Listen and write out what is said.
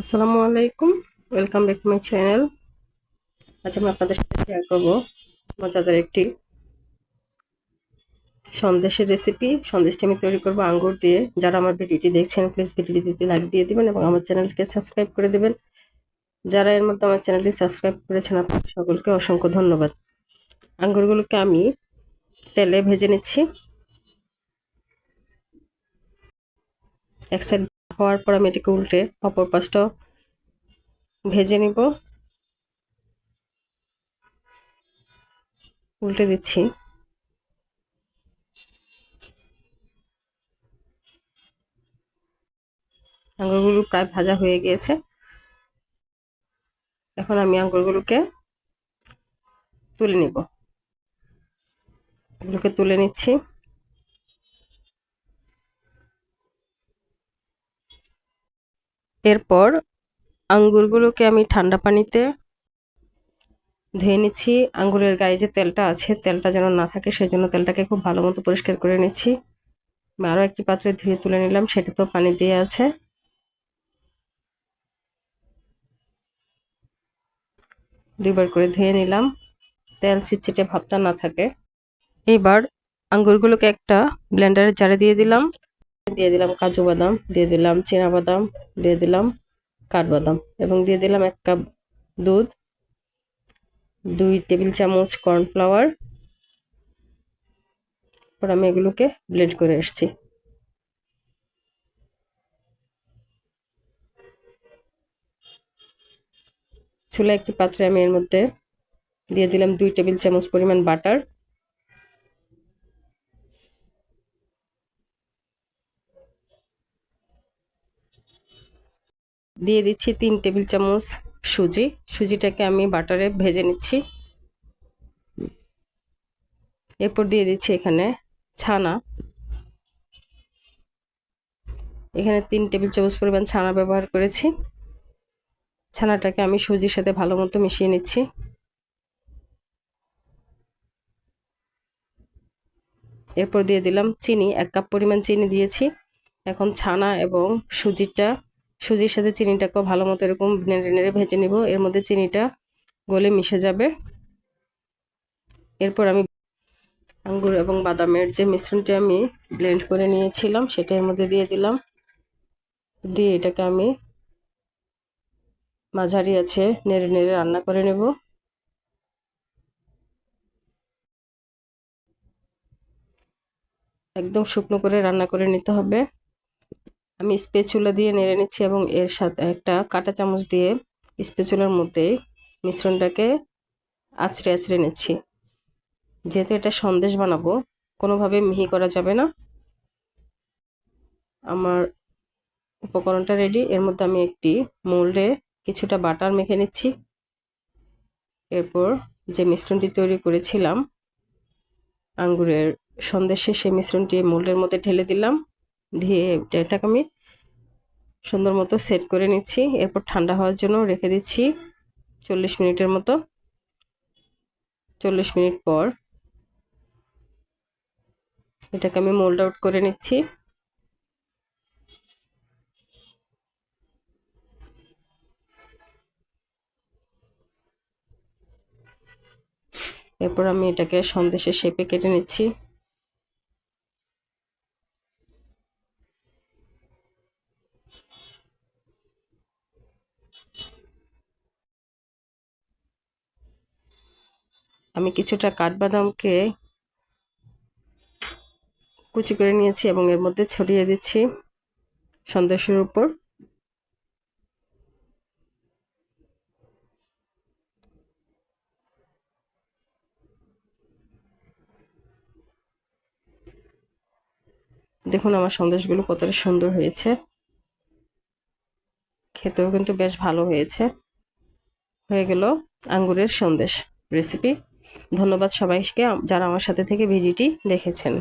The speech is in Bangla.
আসসালামু আলাইকুম, welcome back to my channel. আজ আমি আপনাদের সাথে শেয়ার করবো মজাদার একটি সন্দেশের রেসিপি। সন্দেশটি আমি তৈরি করবো আঙ্গুর দিয়ে। যারা আমার ভিডিওটি দেখছেন প্লিজ ভিডিওটিতে লাইক দিয়ে দিবেন এবং আমার চ্যানেলকে সাবস্ক্রাইব করে দিবেন। যারা এর মধ্যে আমার চ্যানেলটি সাবস্ক্রাইব করেছেন আপনাদের সকলকে অসংখ্য ধন্যবাদ। আঙ্গুরগুলোকে আমি তেলে ভেজে নিচ্ছি। এক সাইড হওয়ার পর আমি এটিকে উল্টে অপর পাশটাও ভেজে নিব। উল্টে দিচ্ছি। আঙ্গুরগুলো প্রায় ভাজা হয়ে গিয়েছে। এখন আমি আঙ্গুরগুলোকে তুলে নিব। এগুলোকে তুলে নিচ্ছি। এরপর আঙ্গুরগুলোকে আমি ঠান্ডা পানিতে ধুয়ে নিচ্ছি। আঙ্গুরের গায়ে যে তেলটা আছে তেলটা যেন না থাকে সেজন্য তেলটাকে খুব ভালো মতো পরিষ্কার করে নিচ্ছি। আরও একটি পাত্রে ধুয়ে তুলে নিলাম, সেটাতেও পানি দিয়ে আছে। দুইবার করে ধুয়ে নিলাম, তেল চিটচিটে ভাবটা না থাকে। এবার আঙ্গুরগুলোকে একটা ব্লেন্ডারের জারে দিয়ে দিলাম। দিয়ে দিলাম কাজু বাদাম, দিয়ে দিলাম চীনা বাদাম, দিয়ে দিলাম কাঠবাদাম এবং দিয়ে দিলাম 1 কাপ দুধ, 2 টেবিল চামচ কর্নফ্লাওয়ার। এবার আমি এগুলোকে ব্লেন্ড করে আসছি। চুলায় একটি পাত্রে আমি এর মধ্যে দিয়ে দিলাম 2 টেবিল চামচ পরিমাণ বাটার। দিয়ে দিচ্ছি 3 টেবিল চামচ সুজি। সুজিটাকে আমি বাটারে ভেজে নিচ্ছি। এরপর দিয়ে দিচ্ছি এখানে ছানা। এখানে 3 টেবিল চামচ পরিমাণ ছানা ব্যবহার করেছি। ছানাটাকে আমি সুজির সাথে ভালো মতো মিশিয়ে নিচ্ছি। এরপর দিয়ে দিলাম চিনি, 1 কাপ পরিমাণ চিনি দিয়েছি। এখন ছানা এবং সুজির সাথে চিনিটাকেও ভালো মতো এরকম নেড়ে নেড়ে ভেজে নিব। এর মধ্যে চিনিটা গলে মিশে যাবে। এরপর আমি আঙ্গুর এবং বাদামের যে মিশ্রণটি আমি ব্লেন্ড করে নিয়েছিলাম সেটা এর মধ্যে দিয়ে দিলাম। দিয়ে এটাকে আমি মাঝারি আছে নেড়ে নেড়ে রান্না করে নেব। একদম শুকনো করে রান্না করে নিতে হবে। আমি স্প্যাচুলা দিয়ে নেড়ে নিচ্ছি এবং এর সাথে একটা কাঁটা চামচ দিয়ে স্প্যাচুলার মধ্যে মিশ্রণটাকে আঁচড়ে আঁচড়ে নিচ্ছি। যেহেতু এটা সন্দেশ বানাবো কোনোভাবে মিহি করা যাবে না। আমার উপকরণটা রেডি। এর মধ্যে আমি একটি মোল্ডে কিছুটা বাটার মেখে নিচ্ছি। এরপর যে মিশ্রণটি তৈরি করেছিলাম আঙ্গুরের সন্দেশে সেই মিশ্রণটি মোল্ডের মধ্যে ঢেলে দিলাম। দিয়ে এটাকে আমি সুন্দর মতো সেট করে নিচ্ছি। এরপর ঠান্ডা হওয়ার জন্য রেখে দিচ্ছি 40 মিনিটের মতো। 40 মিনিট পর এটাকে আমি মোল্ড আউট করে নিচ্ছি। এরপর আমি এটাকে সন্দেশের শেপে কেটে নিচ্ছি। আমি কিছুটা কাঠবাদামকে কুচি করে নিয়েছি এবং এর মধ্যে ছড়িয়ে দিচ্ছি সন্দেশের উপর। দেখুন আমার সন্দেশগুলো কতটা সুন্দর হয়েছে, খেতেও কিন্তু বেশ ভালো হয়েছে। হয়ে গেল আঙ্গুরের সন্দেশ রেসিপি। ধন্যবাদ সবাইকে যারা আমার সাথে থেকে ভিডিওটি দেখেছেন।